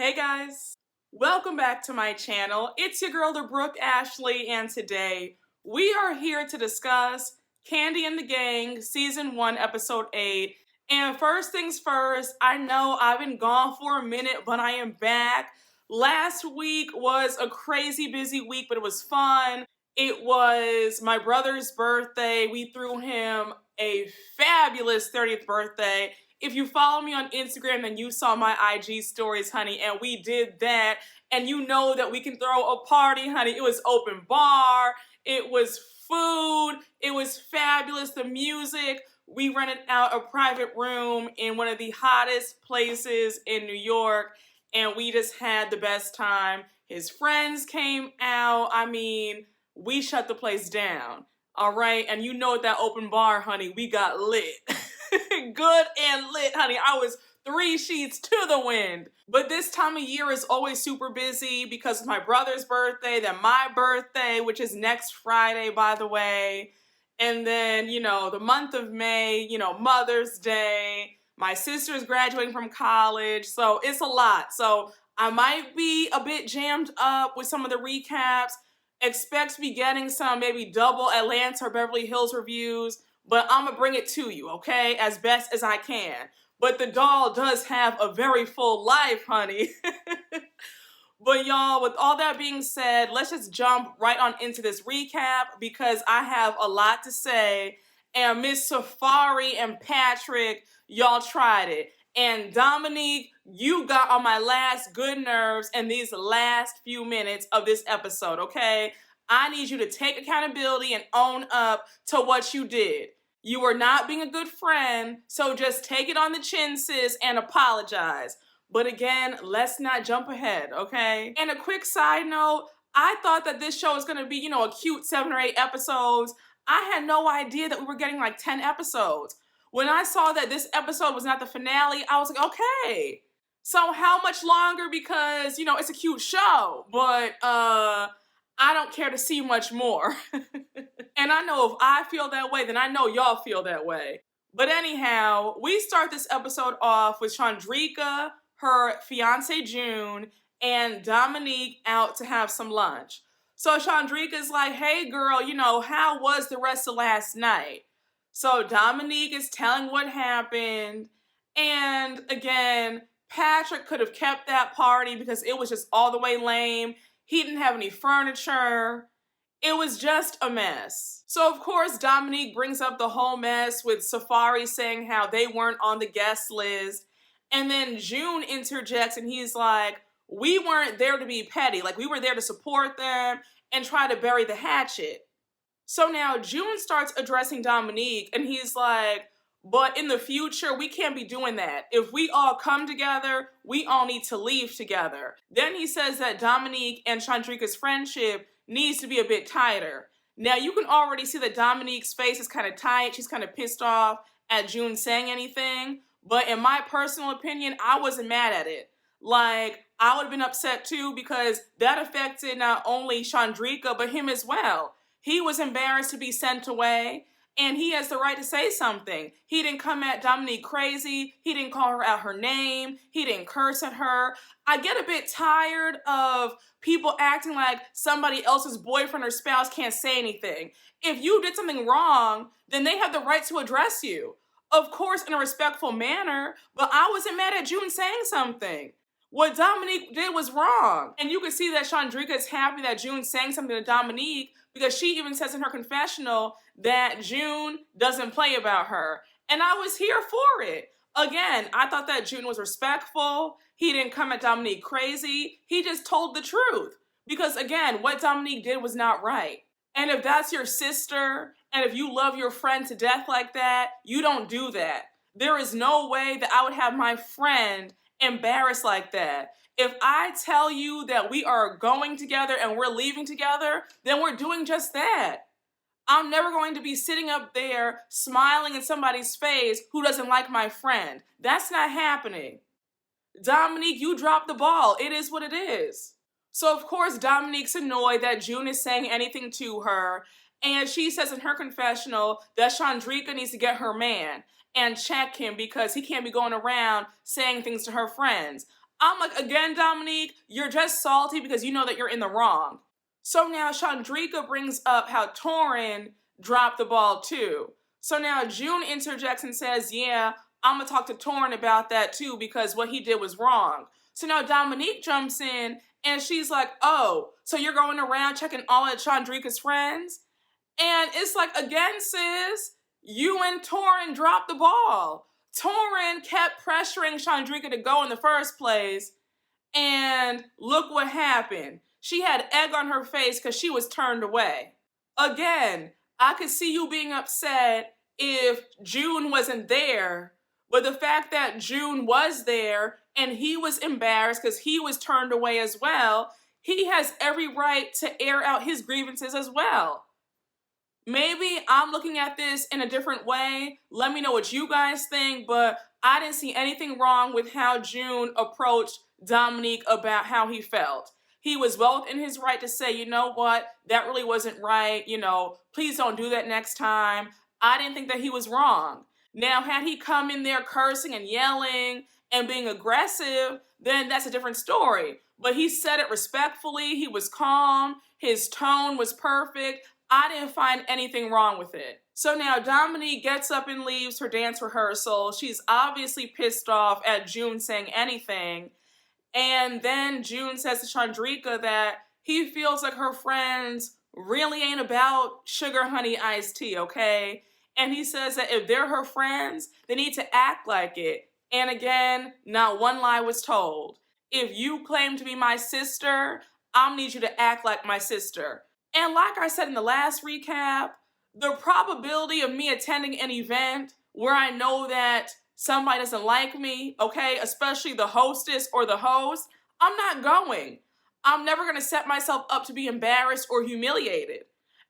Hey guys, welcome back to my channel. It's your girl, the Brooke Ashley, and today we are here to discuss Kandi and the Gang, Season 1, Episode 8. And first things first, I know I've been gone for a minute, but I am back. Last week was a crazy busy week, but it was fun. It was my brother's birthday. We threw him a fabulous 30th birthday. If you follow me on Instagram, then you saw my IG stories, honey, and we did that. And you know that we can throw a party, honey. It was open bar, it was food, it was fabulous, the music. We rented out a private room in one of the hottest places in New York, and we just had the best time. His friends came out. I mean, we shut the place down, all right? And you know at that open bar, honey, we got lit. Good and lit, honey. I was 3 sheets to the wind. But this time of year is always super busy because it's my brother's birthday, then my birthday, which is next Friday, by the way. And then, the month of May, Mother's Day. My sister's graduating from college, so it's a lot. So I might be a bit jammed up with some of the recaps. Expect to be getting some maybe double Atlanta or Beverly Hills reviews. But I'm going to bring it to you, okay, as best as I can. But the doll does have a very full life, honey. But y'all, with all that being said, let's just jump right on into this recap because I have a lot to say. And Miss Safari and Patrick, y'all tried it. And Dominique, you got on my last good nerves in these last few minutes of this episode, okay? I need you to take accountability and own up to what you did. You were not being a good friend, so just take it on the chin, sis, and apologize. But again, let's not jump ahead, okay? And a quick side note, I thought that this show was gonna be, a cute 7 or 8 episodes. I had no idea that we were getting like 10 episodes. When I saw that this episode was not the finale, I was like, okay. So how much longer? Because, it's a cute show, but I don't care to see much more. And I know if I feel that way, then I know y'all feel that way. But anyhow, we start this episode off with Shawndreca, her fiance June, and Dominique out to have some lunch. So Shawndreca's like, hey girl, how was the rest of last night? So Dominique is telling what happened. And again, Patrick could have kept that party because it was just all the way lame. He didn't have any furniture. It was just a mess. So of course, Dominique brings up the whole mess with Safari saying how they weren't on the guest list. And then June interjects and he's like, we weren't there to be petty. Like, we were there to support them and try to bury the hatchet. So now June starts addressing Dominique and he's like, but in the future, we can't be doing that. If we all come together, we all need to leave together. Then he says that Dominique and Shawndreca's friendship needs to be a bit tighter. Now, you can already see that Dominique's face is kind of tight. She's kind of pissed off at June saying anything. But in my personal opinion, I wasn't mad at it. Like, I would have been upset too because that affected not only Shawndreca, but him as well. He was embarrassed to be sent away. And he has the right to say something. He didn't come at Dominique crazy. He didn't call her out her name. He didn't curse at her. I get a bit tired of people acting like somebody else's boyfriend or spouse can't say anything. If you did something wrong, then they have the right to address you. Of course, in a respectful manner, but I wasn't mad at June saying something. What Dominique did was wrong. And you can see that Shawndreca is happy that June's saying something to Dominique because she even says in her confessional that June doesn't play about her. And I was here for it. Again, I thought that June was respectful. He didn't come at Dominique crazy. He just told the truth. Because again, what Dominique did was not right. And if that's your sister, and if you love your friend to death like that, you don't do that. There is no way that I would have my friend embarrassed like that. If I tell you that we are going together and we're leaving together, then we're doing just that. I'm never going to be sitting up there smiling in somebody's face who doesn't like my friend. That's not happening. Dominique, you dropped the ball. It is what it is. So of course, Dominique's annoyed that June is saying anything to her. And she says in her confessional that Shawndreca needs to get her man and check him because he can't be going around saying things to her friends. I'm like, again, Dominique, you're just salty because you know that you're in the wrong. So now Shawndreca brings up how Torrin dropped the ball too. So now June interjects and says, yeah, I'm gonna talk to Torrin about that too because what he did was wrong. So now Dominique jumps in and she's like, oh, so you're going around checking all of Shawndreca's friends? And it's like, again, sis, you and Torrin dropped the ball. Torrin kept pressuring Shawndreca to go in the first place, and look what happened. She had egg on her face because she was turned away. Again, I could see you being upset if June wasn't there, but the fact that June was there and he was embarrassed because he was turned away as well, he has every right to air out his grievances as well. Maybe I'm looking at this in a different way. Let me know what you guys think, but I didn't see anything wrong with how June approached Dominique about how he felt. He was well within his right to say, you know what, that really wasn't right, please don't do that next time. I didn't think that he was wrong. Now, had he come in there cursing and yelling and being aggressive, then that's a different story. But he said it respectfully, he was calm, his tone was perfect. I didn't find anything wrong with it. So now Dominique gets up and leaves her dance rehearsal. She's obviously pissed off at June saying anything. And then June says to Shawndreca that he feels like her friends really ain't about sugar honey iced tea, okay? And he says that if they're her friends, they need to act like it. And again, not one lie was told. If you claim to be my sister, I'm gonna need you to act like my sister. And like I said in the last recap, the probability of me attending an event where I know that somebody doesn't like me, okay, especially the hostess or the host, I'm not going. I'm never going to set myself up to be embarrassed or humiliated.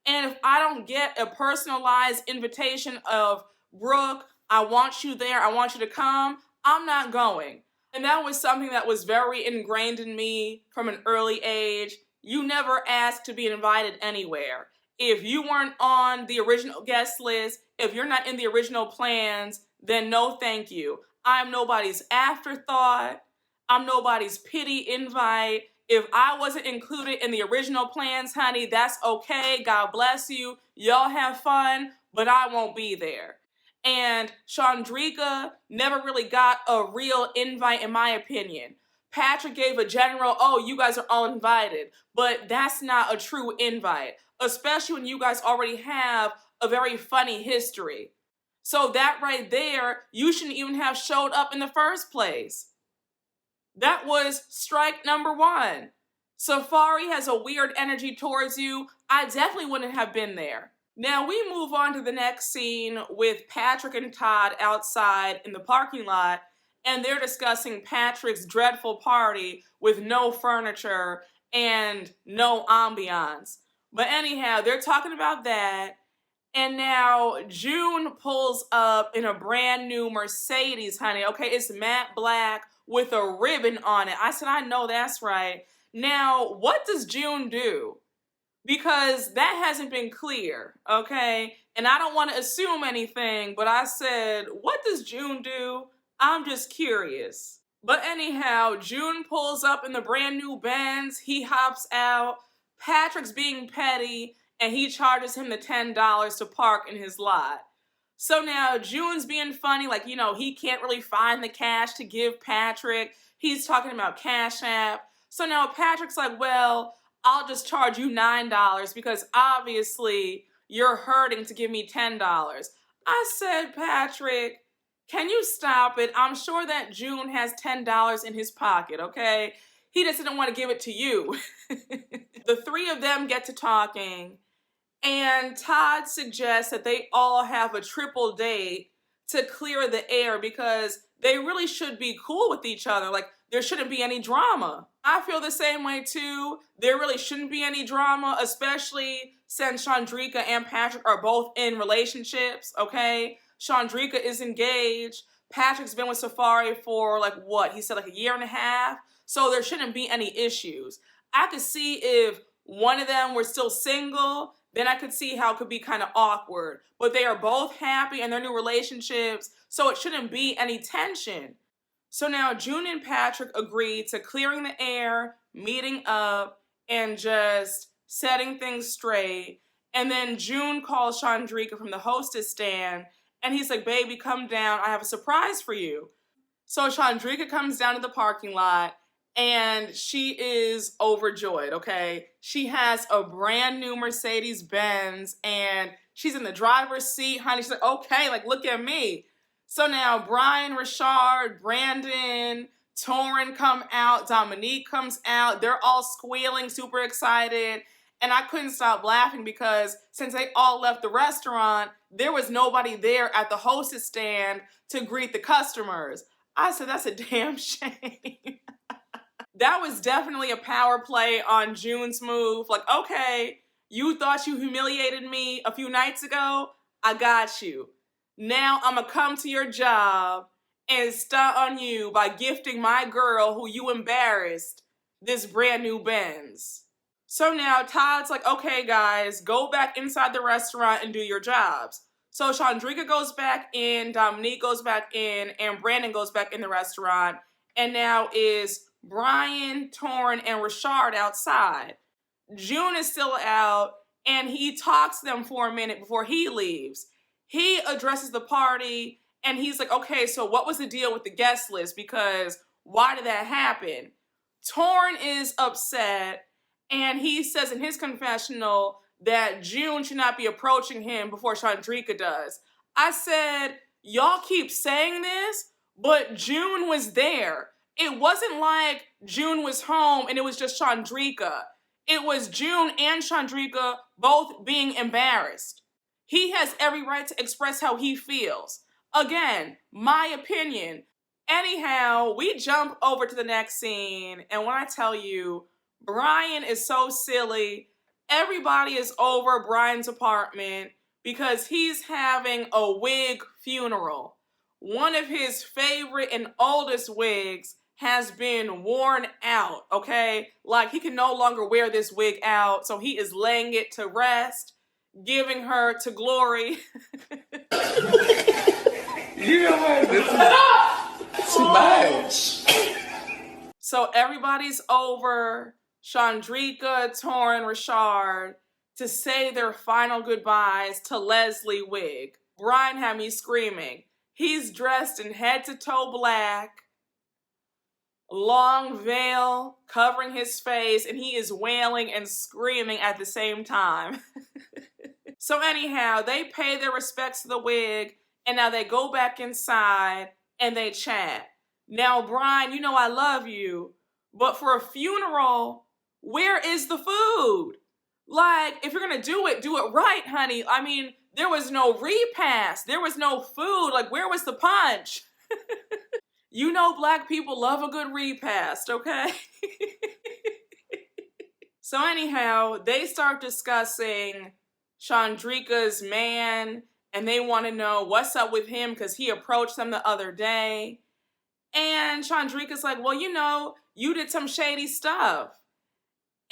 And if I don't get a personalized invitation of, Brooke, I want you there, I want you to come, I'm not going. And that was something that was very ingrained in me from an early age. You never asked to be invited anywhere. If you weren't on the original guest list, if you're not in the original plans, then no thank you. I'm nobody's afterthought. I'm nobody's pity invite. If I wasn't included in the original plans, honey, that's okay. God bless you. Y'all have fun, but I won't be there. And Shawndreca never really got a real invite, in my opinion. Patrick gave a general, oh, you guys are all invited, but that's not a true invite, especially when you guys already have a very funny history. So that right there, you shouldn't even have showed up in the first place. That was strike number one. Safari has a weird energy towards you. I definitely wouldn't have been there. Now we move on to the next scene with Patrick and Todd outside in the parking lot, and they're discussing Patrick's dreadful party with no furniture and no ambiance. But anyhow, they're talking about that, and now June pulls up in a brand new Mercedes, honey. Okay, it's matte black with a ribbon on it. I said, I know that's right. Now, what does June do? Because that hasn't been clear, okay? And I don't want to assume anything, but I said, what does June do? I'm just curious. But anyhow, June pulls up in the brand new Benz. He hops out. Patrick's being petty, and he charges him the $10 to park in his lot. So now June's being funny, like, he can't really find the cash to give Patrick. He's talking about Cashapp. So now Patrick's like, well, I'll just charge you $9 because obviously you're hurting to give me $10. I said, Patrick, can you stop it? I'm sure that June has $10 in his pocket, okay? He just didn't want to give it to you. The three of them get to talking, and Todd suggests that they all have a triple date to clear the air because they really should be cool with each other. Like, there shouldn't be any drama. I feel the same way too. There really shouldn't be any drama, especially since Shawndreca and Patrick are both in relationships, okay? Shawndreca is engaged. Patrick's been with Safari for he said a year and a half. So there shouldn't be any issues. I could see if one of them were still single, then I could see how it could be kind of awkward. But they are both happy in their new relationships, so it shouldn't be any tension. So now June and Patrick agree to clearing the air, meeting up, and just setting things straight. And then June calls Shawndreca from the hostess stand, and he's like, baby, come down. I have a surprise for you. So Shawndreca comes down to the parking lot, and she is overjoyed, okay? She has a brand new Mercedes Benz, and she's in the driver's seat, honey. She's like, okay, like, look at me. So now Brian, Richard, Brandon, Torrin come out, Dominique comes out. They're all squealing, super excited. And I couldn't stop laughing because since they all left the restaurant, there was nobody there at the hostess stand to greet the customers. I said, that's a damn shame. That was definitely a power play on June's move. Like, okay, you thought you humiliated me a few nights ago? I got you. Now I'm gonna come to your job and stunt on you by gifting my girl who you embarrassed this brand new Benz. So now Todd's like, okay guys, go back inside the restaurant and do your jobs. So Shawndreca goes back in, Dominique goes back in, and Brandon goes back in the restaurant. And now is Brian, Torrin, and Richard outside. June is still out, and he talks to them for a minute before he leaves. He addresses the party, and he's like, okay, so what was the deal with the guest list? Because why did that happen? Torrin is upset, and he says in his confessional that June should not be approaching him before Shawndreca does. I said, y'all keep saying this, but June was there. It wasn't like June was home and it was just Shawndreca. It was June and Shawndreca both being embarrassed. He has every right to express how he feels. Again, my opinion. Anyhow, we jump over to the next scene, and when I tell you, Brian is so silly. Everybody is over Brian's apartment because he's having a wig funeral. One of his favorite and oldest wigs has been worn out, okay? Like, he can no longer wear this wig out, so he is laying it to rest, giving her to glory. You know what? It's too much. So everybody's over. Shawndreca, Torrin, Richard to say their final goodbyes to Leslie Wig. Brian had me screaming. He's dressed in head to toe black, long veil covering his face, and he is wailing and screaming at the same time. So anyhow, they pay their respects to the wig, and now they go back inside and they chat. Now, Brian, you know I love you, but for a funeral, where is the food? Like, if you're gonna do it right, honey. I mean, there was no repast. There was no food. Like, where was the punch? You know black people love a good repast, okay? So anyhow, they start discussing Shawndreca's man, and they want to know what's up with him because he approached them the other day. And Shawndreca's like, well, you know, you did some shady stuff.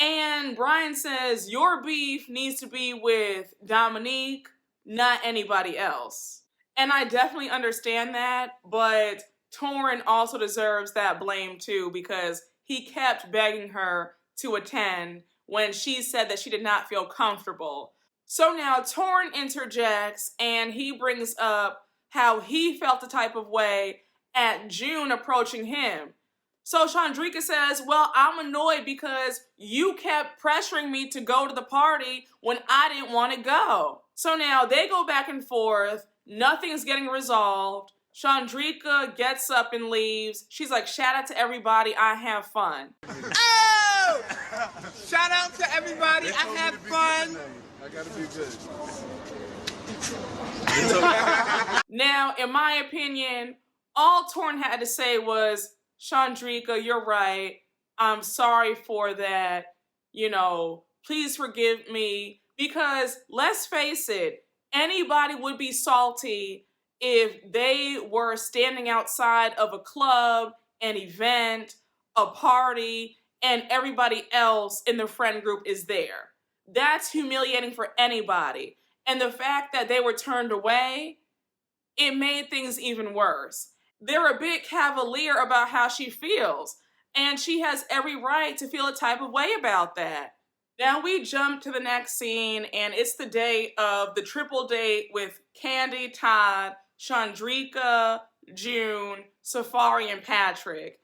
And Brian says, your beef needs to be with Dominique, not anybody else. And I definitely understand that, but Torrin also deserves that blame too because he kept begging her to attend when she said that she did not feel comfortable. So now Torrin interjects and he brings up how he felt the type of way at June approaching him. So Shawndreca says, well, I'm annoyed because you kept pressuring me to go to the party when I didn't want to go. So now they go back and forth. Nothing's getting resolved. Shawndreca gets up and leaves. She's like, shout out to everybody. I have fun. Oh! Shout out to everybody. I had fun. I gotta be good. Now, in my opinion, all Torrin had to say was, Shawndreca, you're right. I'm sorry for that. You know, please forgive me. Because let's face it, anybody would be salty if they were standing outside of a club, an event, a party, and everybody else in the friend group is there. That's humiliating for anybody. And the fact that they were turned away, it made things even worse. they're a bit cavalier about how she feels. And she has every right to feel a type of way about that. Now we jump to the next scene, and it's the day of the triple date with Kandi, Todd, Shawndreca, June, Safari, and Patrick.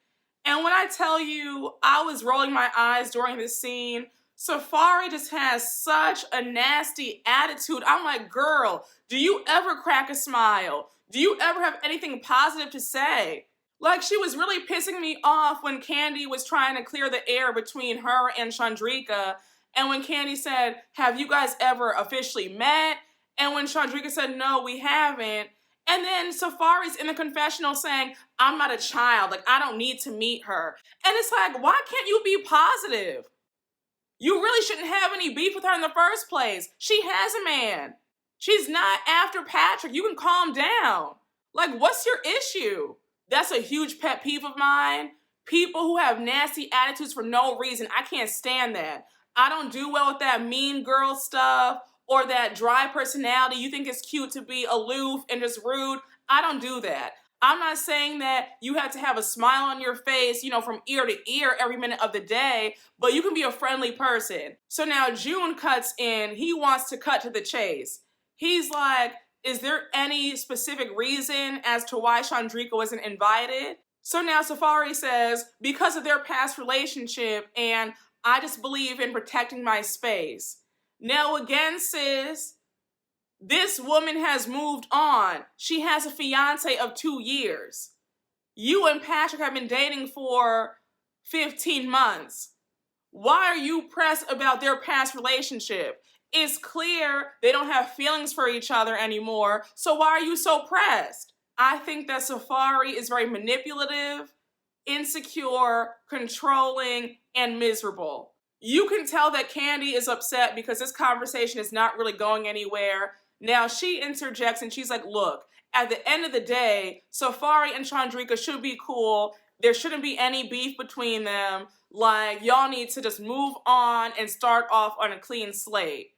And when I tell you, I was rolling my eyes during this scene. Safari just has such a nasty attitude. I'm like, girl, do you ever crack a smile? Do you ever have anything positive to say? Like, she was really pissing me off when Kandi was trying to clear the air between her and Shawndreca. And when Kandi said, have you guys ever officially met? And when Shawndreca said, no, we haven't. And then Safari's in the confessional saying, I'm not a child. Like, I don't need to meet her. And it's like, why can't you be positive? You really shouldn't have any beef with her in the first place. She has a man. She's not after Patrick. You can calm down. Like, what's your issue? That's a huge pet peeve of mine. People who have nasty attitudes for no reason. I can't stand that. I don't do well with that mean girl stuff or that dry personality. You think it's cute to be aloof and just rude. I don't do that. I'm not saying that you have to have a smile on your face, you know, from ear to ear every minute of the day, but you can be a friendly person. So now June cuts in. He wants to cut to the chase. He's like, is there any specific reason as to why Shawndreca wasn't invited? So now Safari says, because of their past relationship, and I just believe in protecting my space. Now again, sis, this woman has moved on. She has a fiance of 2 years. You and Patrick have been dating for 15 months. Why are you pressed about their past relationship? It's clear they don't have feelings for each other anymore, so why are you so pressed? I think that Safari is very manipulative, insecure, controlling, and miserable. You can tell that Kandi is upset because this conversation is not really going anywhere. Now she interjects and she's like, look, at the end of the day, Safari and Shawndreca should be cool. There shouldn't be any beef between them. Like, y'all need to just move on and start off on a clean slate.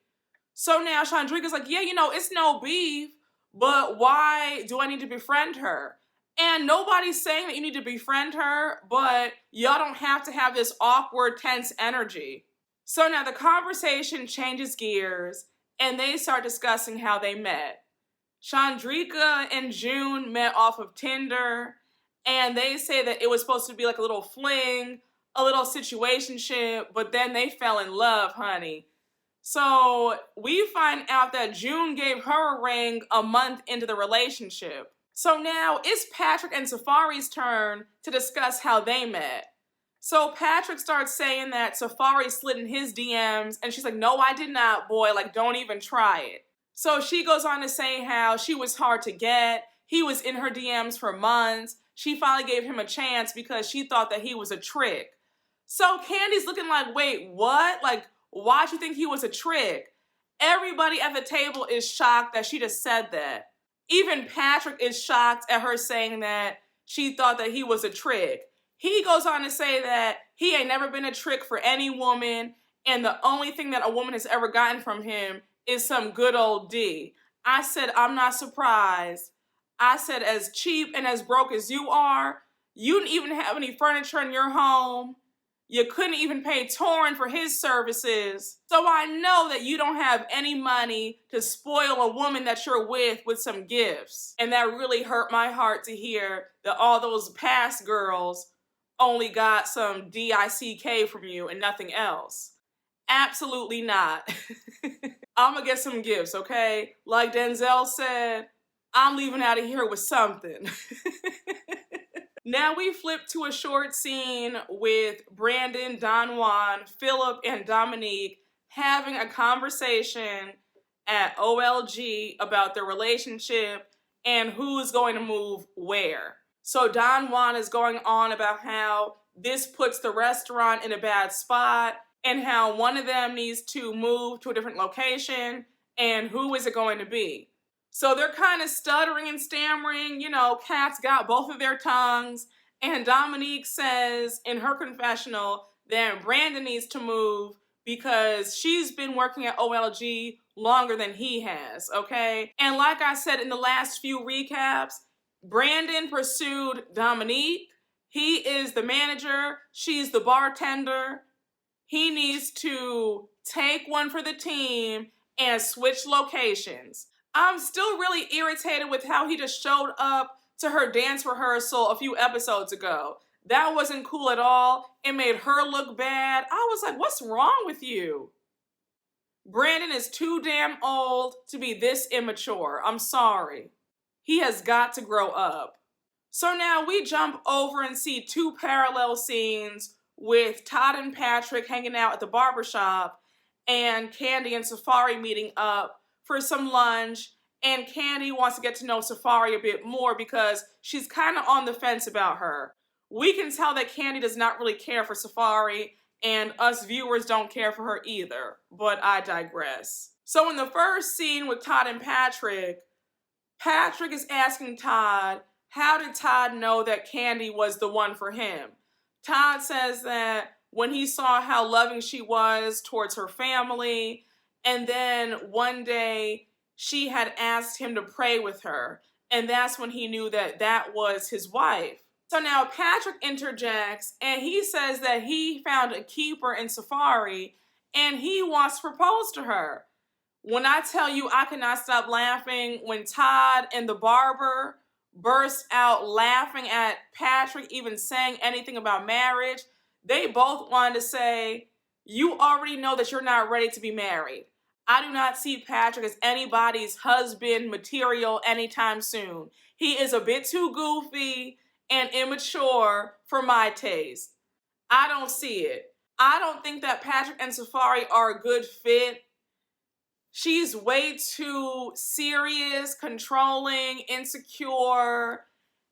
So now Shawndreca's like, yeah, you know, it's no beef, but why do I need to befriend her? And nobody's saying that you need to befriend her, but y'all don't have to have this awkward, tense energy. So now the conversation changes gears, and they start discussing how they met. Shawndreca and June met off of Tinder, and they say that it was supposed to be like a little fling, a little situationship, but then they fell in love, honey. So we find out that June gave her a ring a month into the relationship. So now it's Patrick and Safari's turn to discuss how they met. So Patrick starts saying that Safari slid in his DMs, and she's like, no, I did not, boy, like, don't even try it. So she goes on to say how she was hard to get. He was in her DMs for months. She finally gave him a chance because she thought that he was a trick. So Kandi's looking like, wait, what? Like, why'd you think he was a trick? Everybody at the table is shocked that she just said that. Even Patrick is shocked at her saying that she thought that he was a trick. He goes on to say that he ain't never been a trick for any woman, and the only thing that a woman has ever gotten from him is some good old D. I said, I'm not surprised. I said, as cheap and as broke as you are, you didn't even have any furniture in your home. You couldn't even pay Torrin for his services. So I know that you don't have any money to spoil a woman that you're with some gifts. And that really hurt my heart to hear that all those past girls only got some DICK from you and nothing else. Absolutely not. I'm gonna get some gifts, okay? Like Denzel said, I'm leaving out of here with something. Now we flip to a short scene with Brandon, Don Juan, Philip, and Dominique having a conversation at OLG about their relationship and who's going to move where. So Don Juan is going on about how this puts the restaurant in a bad spot and how one of them needs to move to a different location and who is it going to be. So they're kind of stuttering and stammering, you know, cats got both of their tongues. And Dominique says in her confessional that Brandon needs to move because she's been working at OLG longer than he has, okay? And like I said in the last few recaps, Brandon pursued Dominique. He is the manager. She's the bartender. He needs to take one for the team and switch locations. I'm still really irritated with how he just showed up to her dance rehearsal a few episodes ago. That wasn't cool at all. It made her look bad. I was like, what's wrong with you? Brandon is too damn old to be this immature. I'm sorry. He has got to grow up. So now we jump over and see two parallel scenes with Todd and Patrick hanging out at the barbershop and Kandi and Safari meeting up for some lunch. And Kandi wants to get to know Safari a bit more because she's kind of on the fence about her. We can tell that Kandi does not really care for Safari, and us viewers don't care for her either, but I digress. So in the first scene with Todd and Patrick is asking Todd, how did Todd know that Kandi was the one for him? Todd says that when he saw how loving she was towards her family, and then one day she had asked him to pray with her, and that's when he knew that that was his wife. So now Patrick interjects, and he says that he found a keeper in Safari, and he wants to propose to her. When I tell you I could not stop laughing when Todd and the barber burst out laughing at Patrick even saying anything about marriage, they both wanted to say, you already know that you're not ready to be married. I do not see Patrick as anybody's husband material anytime soon. He is a bit too goofy and immature for my taste. I don't see it. I don't think that Patrick and Safari are a good fit. She's way too serious, controlling, insecure.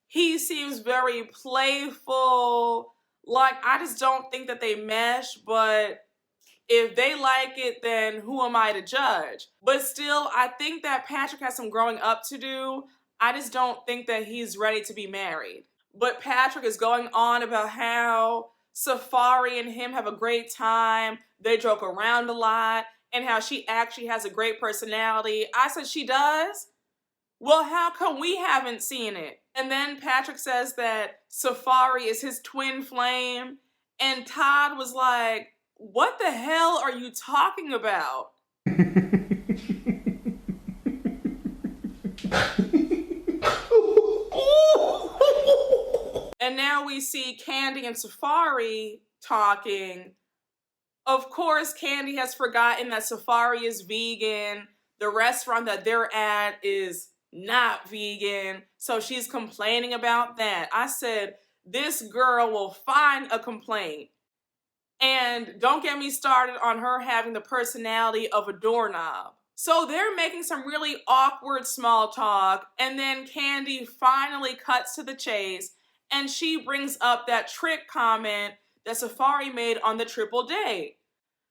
He seems very playful. Like, I just don't think that they mesh, but if they like it, then who am I to judge? But still, I think that Patrick has some growing up to do. I just don't think that he's ready to be married. But Patrick is going on about how Safari and him have a great time. They joke around a lot. And how she actually has a great personality. I said, she does? Well, how come we haven't seen it? And then Patrick says that Safari is his twin flame. And Todd was like, what the hell are you talking about? And now we see Kandi and Safari talking. Of course, Kandi has forgotten that Safari is vegan. The restaurant that they're at is not vegan. So she's complaining about that. I said, this girl will find a complaint. And don't get me started on her having the personality of a doorknob. So they're making some really awkward small talk. And then Kandi finally cuts to the chase. And she brings up that trick comment that Safari made on the triple date.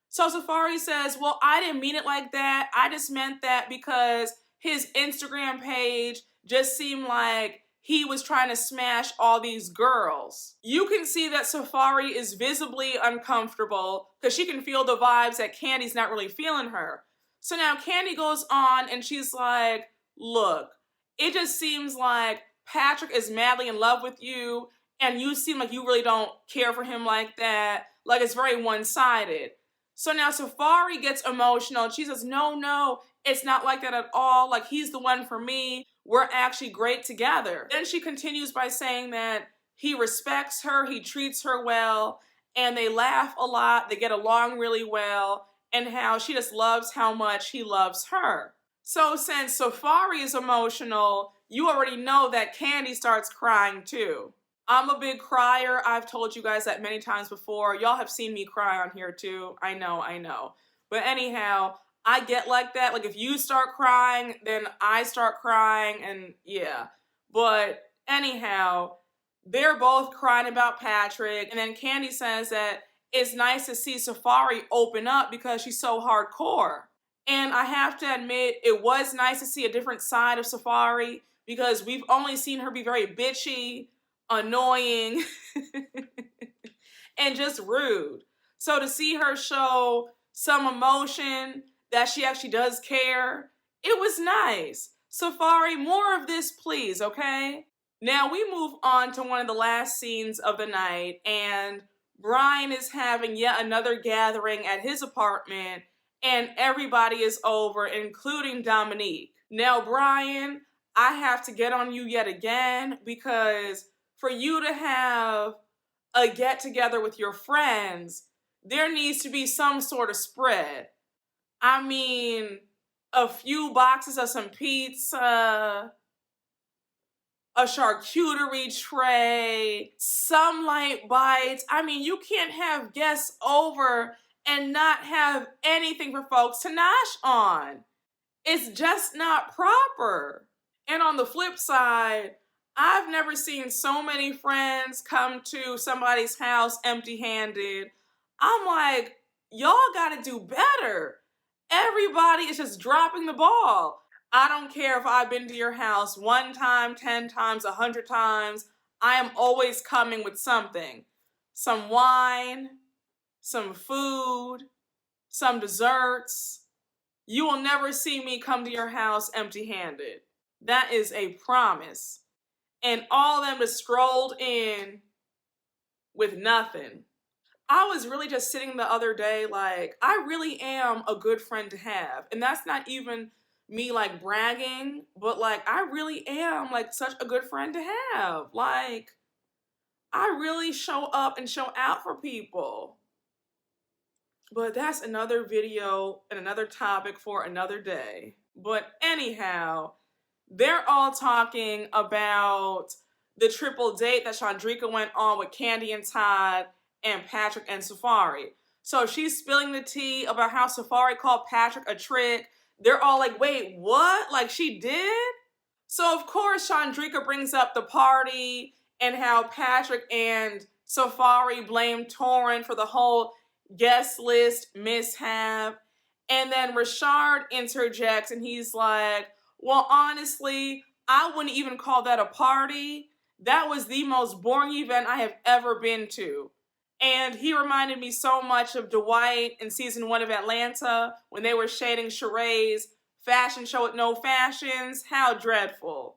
So Safari says, well, I didn't mean it like that. I just meant that because his Instagram page just seemed like he was trying to smash all these girls. You can see that Safari is visibly uncomfortable because she can feel the vibes that Kandi's not really feeling her. So now Kandi goes on and she's like, look, it just seems like Patrick is madly in love with you and you seem like you really don't care for him like that. Like it's very one-sided. So now Safari gets emotional and she says, no, it's not like that at all. Like he's the one for me. We're actually great together. Then she continues by saying that he respects her, he treats her well, and they laugh a lot, they get along really well, and how she just loves how much he loves her. So since Safari is emotional, you already know that Kandi starts crying too. I'm a big crier. I've told you guys that many times before. Y'all have seen me cry on here too. I know. But anyhow, I get like that. Like if you start crying, then I start crying and yeah. But anyhow, they're both crying about Patrick. And then Kandi says that it's nice to see Safari open up because she's so hardcore. And I have to admit, it was nice to see a different side of Safari because we've only seen her be very bitchy, annoying, and just rude. So to see her show some emotion, that she actually does care, it was nice. Safari, more of this, please, okay? Now we move on to one of the last scenes of the night, and Brian is having yet another gathering at his apartment, and everybody is over, including Dominique. Now, Brian, I have to get on you yet again, because for you to have a get together with your friends, there needs to be some sort of spread. I mean, a few boxes of some pizza, a charcuterie tray, some light bites. I mean, you can't have guests over and not have anything for folks to nosh on. It's just not proper. And on the flip side, I've never seen so many friends come to somebody's house empty-handed. I'm like, y'all gotta do better. Everybody is just dropping the ball. I don't care if I've been to your house 1 time, 10 times, 100 times. I am always coming with something. Some wine, some food, some desserts. You will never see me come to your house empty-handed. That is a promise. And all of them just strolled in with nothing. I was really just sitting the other day like, I really am a good friend to have. And that's not even me like bragging, but like, I really am like such a good friend to have. Like, I really show up and show out for people. But that's another video and another topic for another day. But anyhow, they're all talking about the triple date that Shawndreca went on with Kandi and Todd and Patrick and Safari. So she's spilling the tea about how Safari called Patrick a trick. They're all like, wait, what? Like she did? So of course Shawndreca brings up the party and how Patrick and Safari blamed Torrin for the whole guest list mishap. And then Rashard interjects and he's like, well, honestly, I wouldn't even call that a party. That was the most boring event I have ever been to. And he reminded me so much of Dwight in season 1 of Atlanta when they were shading Sheree's fashion show with no fashions. How dreadful.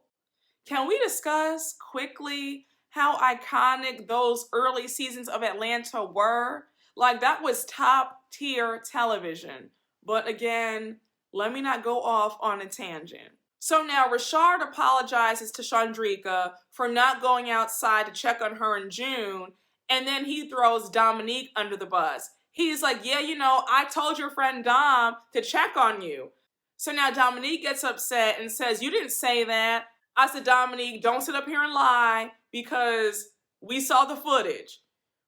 Can we discuss quickly how iconic those early seasons of Atlanta were? Like, that was top tier television. But again, let me not go off on a tangent. So now Rashard apologizes to Shawndreca for not going outside to check on her in June, and then he throws Dominique under the bus. He's like, yeah, you know, I told your friend Dom to check on you. So now Dominique gets upset and says, you didn't say that. I said, Dominique, don't sit up here and lie because we saw the footage.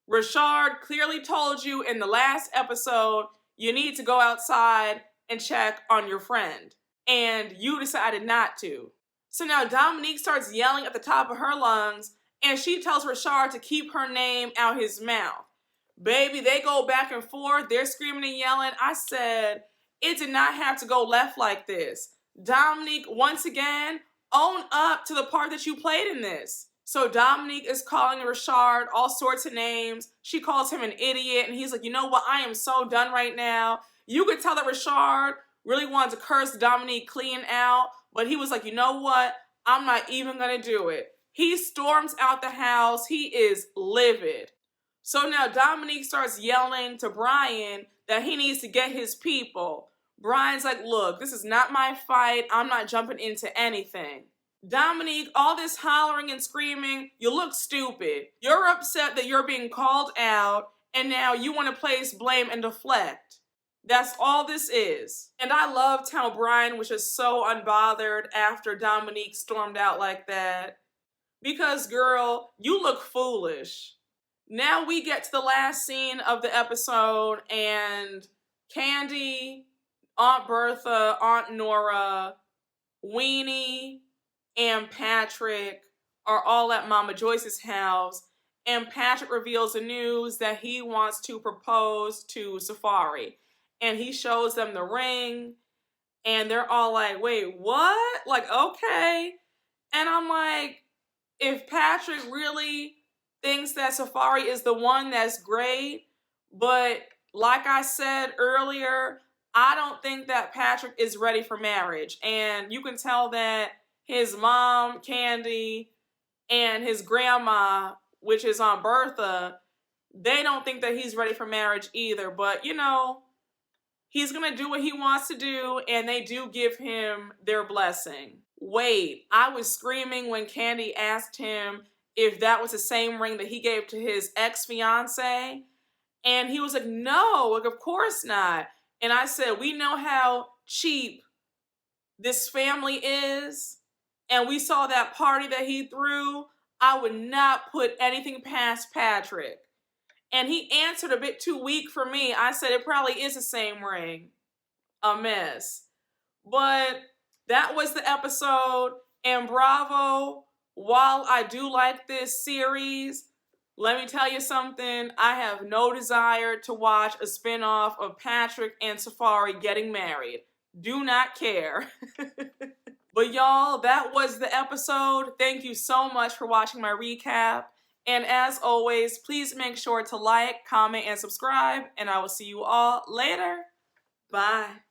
Rashard clearly told you in the last episode you need to go outside and check on your friend. And you decided not to. So now Dominique starts yelling at the top of her lungs, and she tells Rashard to keep her name out his mouth. Baby, they go back and forth. They're screaming and yelling. I said, it did not have to go left like this. Dominique, once again, own up to the part that you played in this. So Dominique is calling Rashard all sorts of names. She calls him an idiot, and he's like, you know what? I am so done right now. You could tell that Rashard really wanted to curse Dominique clean out, but he was like, you know what? I'm not even gonna do it. He storms out the house. He is livid. So now Dominique starts yelling to Brian that he needs to get his people. Brian's like, look, this is not my fight. I'm not jumping into anything. Dominique, all this hollering and screaming, you look stupid. You're upset that you're being called out, and now you want to place blame and deflect. That's all this is. And I loved how Brian was just so unbothered after Dominique stormed out like that. Because, girl, you look foolish. Now we get to the last scene of the episode, and Kandi, Aunt Bertha, Aunt Nora, Weenie, and Patrick are all at Mama Joyce's house, and Patrick reveals the news that he wants to propose to Safari. And he shows them the ring, and they're all like, wait, what? Like, okay. And I'm like, if Patrick really thinks that Safari is the one, that's great. But like I said earlier, I don't think that Patrick is ready for marriage. And you can tell that his mom, Kandi, and his grandma, which is Aunt Bertha, they don't think that he's ready for marriage either. But, you know, he's going to do what he wants to do, and they do give him their blessing. Wait, I was screaming when Kandi asked him if that was the same ring that he gave to his ex-fiance. And he was like, no, like, of course not. And I said, we know how cheap this family is. And we saw that party that he threw. I would not put anything past Patrick. And he answered a bit too weak for me. I said, it probably is the same ring. A mess. But that was the episode. And bravo, while I do like this series, let me tell you something. I have no desire to watch a spinoff of Patrick and Safari getting married. Do not care. But y'all, that was the episode. Thank you so much for watching my recap. And as always, please make sure to like, comment, and subscribe. And I will see you all later. Bye.